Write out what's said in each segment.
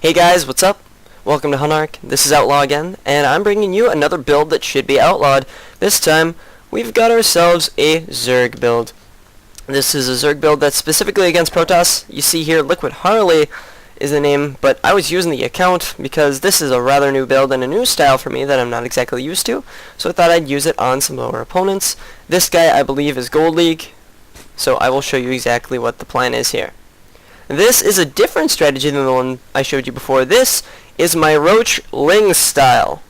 Hey guys, what's up? Welcome to Hunark. This is Outlaw again, and I'm bringing you another build that should be outlawed. This time, we've got ourselves a Zerg build. This is a Zerg build that's specifically against Protoss. You see here, Liquid Harley is the name, but I was using the account because this is a rather new build and a new style for me that I'm not exactly used to, so I thought I'd use it on some lower opponents. This guy, I believe, is Gold League, so I will show you exactly what the plan is here. This is a different strategy than the one I showed you before. This is my Roach Ling style.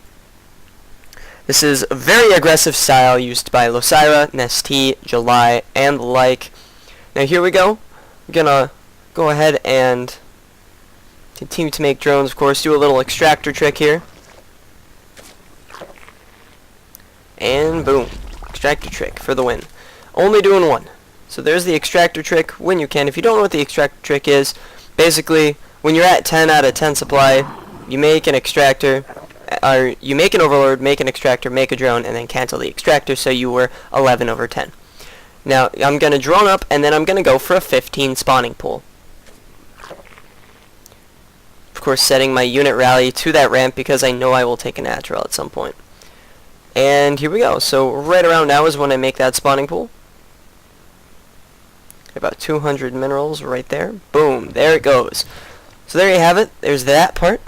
This is a very aggressive style used by Losira, Nesti, July, and the like. Now here we go. I'm gonna go ahead and continue to make drones, of course, do a little extractor trick here. And boom. Extractor trick for the win. Only doing one. So there's the extractor trick when you can. If you don't know what the extractor trick is, basically when you're at 10 out of 10 supply, you make an extractor, or you make an overlord, make an extractor, make a drone, and then cancel the extractor, so you were 11 over 10. Now I'm going to drone up, and then I'm going to go for a 15 spawning pool. Of course, setting my unit rally to that ramp because I know I will take a natural at some point. And here we go. So right around now is when I make that spawning pool. About 200 minerals right there. Boom, there it goes. So there you have it. There's that part.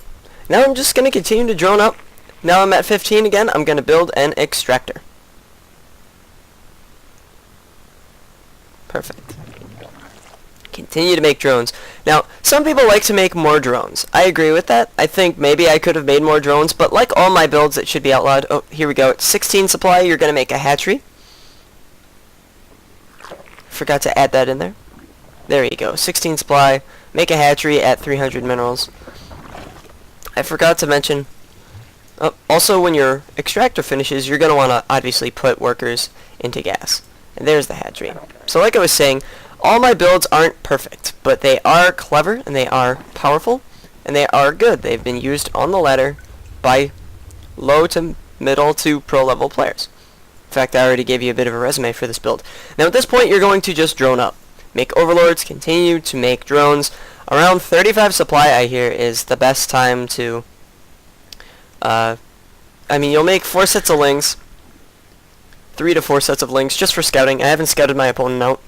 Now I'm just going to continue to drone up. Now I'm at 15 again. I'm going to build an extractor. Perfect. Continue to make drones. Now, some people like to make more drones. I agree with that. I think maybe I could have made more drones, but like all my builds that should be outlawed. Oh, here we go. It's 16 supply. You're going to make a hatchery. Forgot to add that in there. There you go. 16 supply. Make a hatchery at 300 minerals. I forgot to mention, also when your extractor finishes, you're going to want to obviously put workers into gas. And there's the hatchery. So like I was saying, all my builds aren't perfect, but they are clever, and they are powerful, and they are good. They've been used on the ladder by low to middle to pro level players. In fact, I already gave you a bit of a resume for this build. Now at this point, you're going to just drone up. Make overlords, continue to make drones. Around 35 supply, I hear, is the best time to... I mean, you'll make 4 sets of lings. 3 to 4 sets of lings, just for scouting. I haven't scouted my opponent out.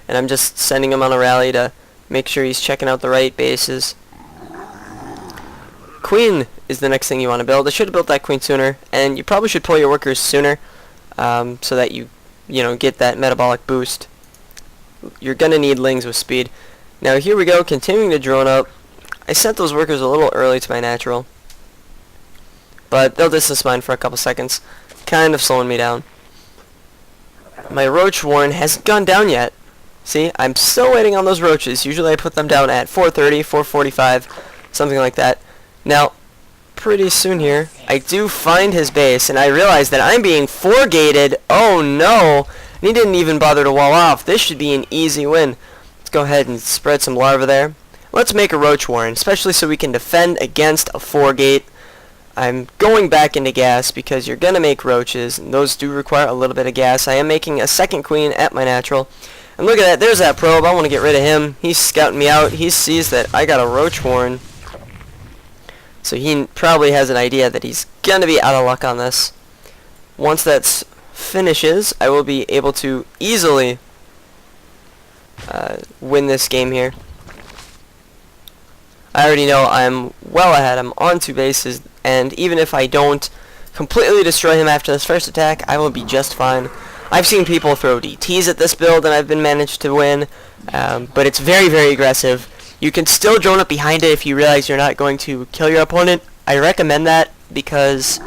And I'm just sending him on a rally to make sure he's checking out the right bases. Queen is the next thing you want to build. I should have built that queen sooner, and you probably should pull your workers sooner, so that you get that metabolic boost. You're gonna need lings with speed. Now here we go, continuing to drone up. I sent those workers a little early to my natural, but they'll distance mine for a couple seconds, kind of slowing me down. My roach warren hasn't gone down yet. See, I'm still waiting on those roaches. Usually I put them down at 4:30, 4:45, something like that. Now, pretty soon here, I do find his base, and I realize that I'm being 4-gated. Oh no! And he didn't even bother to wall off. This should be an easy win. Let's go ahead and spread some larvae there. Let's make a roach warren, especially so we can defend against a 4-gate. I'm going back into gas because you're going to make roaches, and those do require a little bit of gas. I am making a second queen at my natural. And look at that, there's that probe. I want to get rid of him. He's scouting me out. He sees that I got a roach warren. So he probably has an idea that he's going to be out of luck on this. Once that finishes, I will be able to easily win this game here. I already know I'm well ahead. I'm on 2 bases, and even if I don't completely destroy him after this first attack, I will be just fine. I've seen people throw DTs at this build, and I've been managed to win, but it's very, very aggressive. You can still drone up behind it if you realize you're not going to kill your opponent. I recommend that because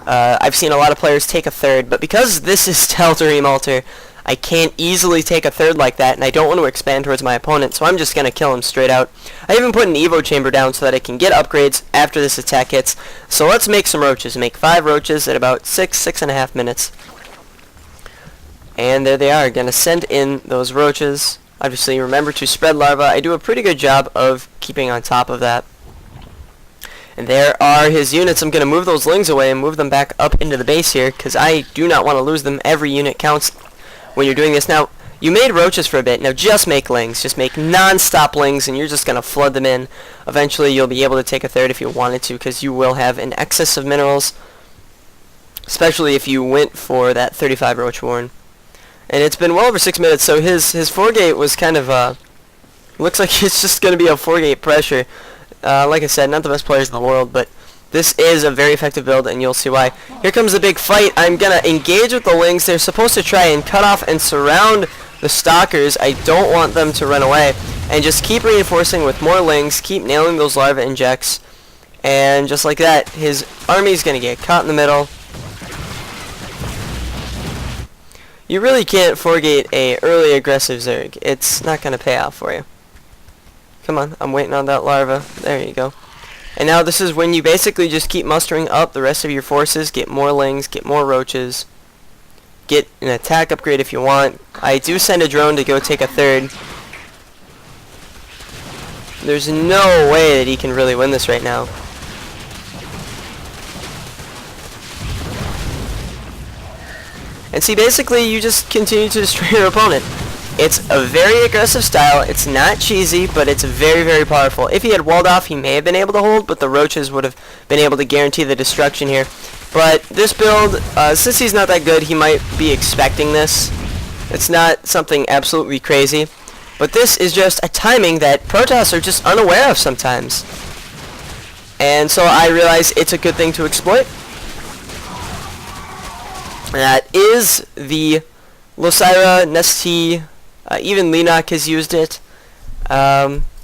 I've seen a lot of players take a third, but because this is Tel'Darim Altar, I can't easily take a third like that, and I don't want to expand towards my opponent, so I'm just going to kill him straight out. I even put an Evo chamber down so that I can get upgrades after this attack hits. So let's make some roaches. Make 5 roaches at about 6.5 minutes. And there they are. Going to send in those roaches. Obviously, remember to spread larvae. I do a pretty good job of keeping on top of that. And there are his units. I'm going to move those lings away and move them back up into the base here, because I do not want to lose them. Every unit counts when you're doing this. Now, You made roaches for a bit. Now just make lings. Just make non-stop lings, and you're just going to flood them in. Eventually, you'll be able to take a third if you wanted to, because you will have an excess of minerals, especially if you went for that 35 roach warren. And it's been well over 6 minutes, so his 4-gate was kind of, looks like it's just going to be a 4-gate pressure. Like I said, not the best players in the world, but this is a very effective build, and you'll see why. Here comes the big fight. I'm going to engage with the lings. They're supposed to try and cut off and surround the stalkers. I don't want them to run away. And just keep reinforcing with more lings. Keep nailing those larva injects. And just like that, his army's going to get caught in the middle. You really can't 4-gate a early aggressive Zerg. It's not going to pay off for you. Come on, I'm waiting on that larva. There you go. And now this is when you basically just keep mustering up the rest of your forces, get more lings, get more roaches, get an attack upgrade if you want. I do send a drone to go take a third. There's no way that he can really win this right now. And see, basically you just continue to destroy your opponent. It's a very aggressive style. It's not cheesy, but it's very, very powerful. If he had walled off, he may have been able to hold, but the roaches would have been able to guarantee the destruction here. But this build, since he's not that good, he might be expecting this. It's not something absolutely crazy. But this is just a timing that Protoss are just unaware of sometimes. And so I realize it's a good thing to exploit. That is the Losira, Nestea, even Lenok has used it.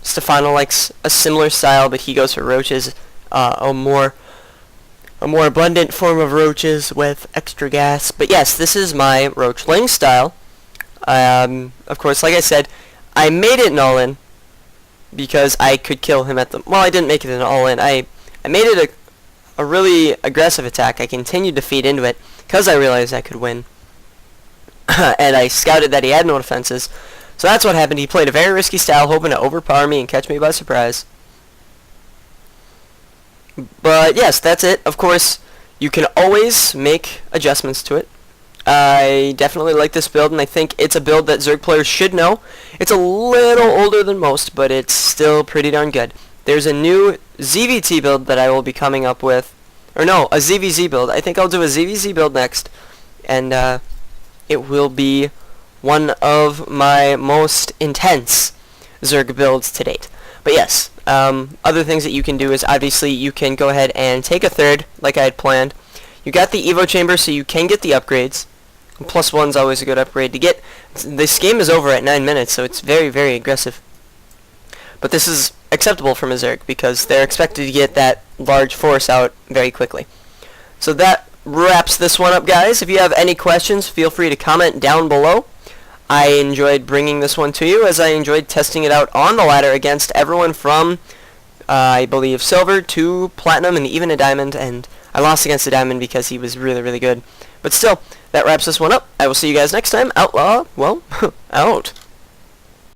Stefano likes a similar style, but he goes for roaches, a more abundant form of roaches with extra gas. But yes, this is my Roach Ling style. Of course, like I said, I made it an all-in because I could kill him at the... Well, I didn't make it an all-in. I made it a really aggressive attack. I continued to feed into it because I realized I could win. And I scouted that he had no defenses. So that's what happened. He played a very risky style, hoping to overpower me and catch me by surprise. But yes, that's it. Of course, you can always make adjustments to it. I definitely like this build, and I think it's a build that Zerg players should know. It's a little older than most, but it's still pretty darn good. There's a new ZvT build that I will be coming up with. Or no, a ZvZ build. I think I'll do a ZvZ build next. And, it will be one of my most intense Zerg builds to date. But yes, other things that you can do is obviously you can go ahead and take a third, like I had planned. You got the Evo chamber, so you can get the upgrades. +1's always a good upgrade to get. This game is over at 9 minutes, so it's very, very aggressive. But this is acceptable from a Zerg, because they're expected to get that large force out very quickly. So that wraps this one up, guys. If you have any questions, feel free to comment down below. I enjoyed bringing this one to you, as I enjoyed testing it out on the ladder against everyone from, I believe, silver to platinum and even a diamond, and I lost against a diamond because he was really, really good. But still, that wraps this one up. I will see you guys next time. Outlaw, well, out.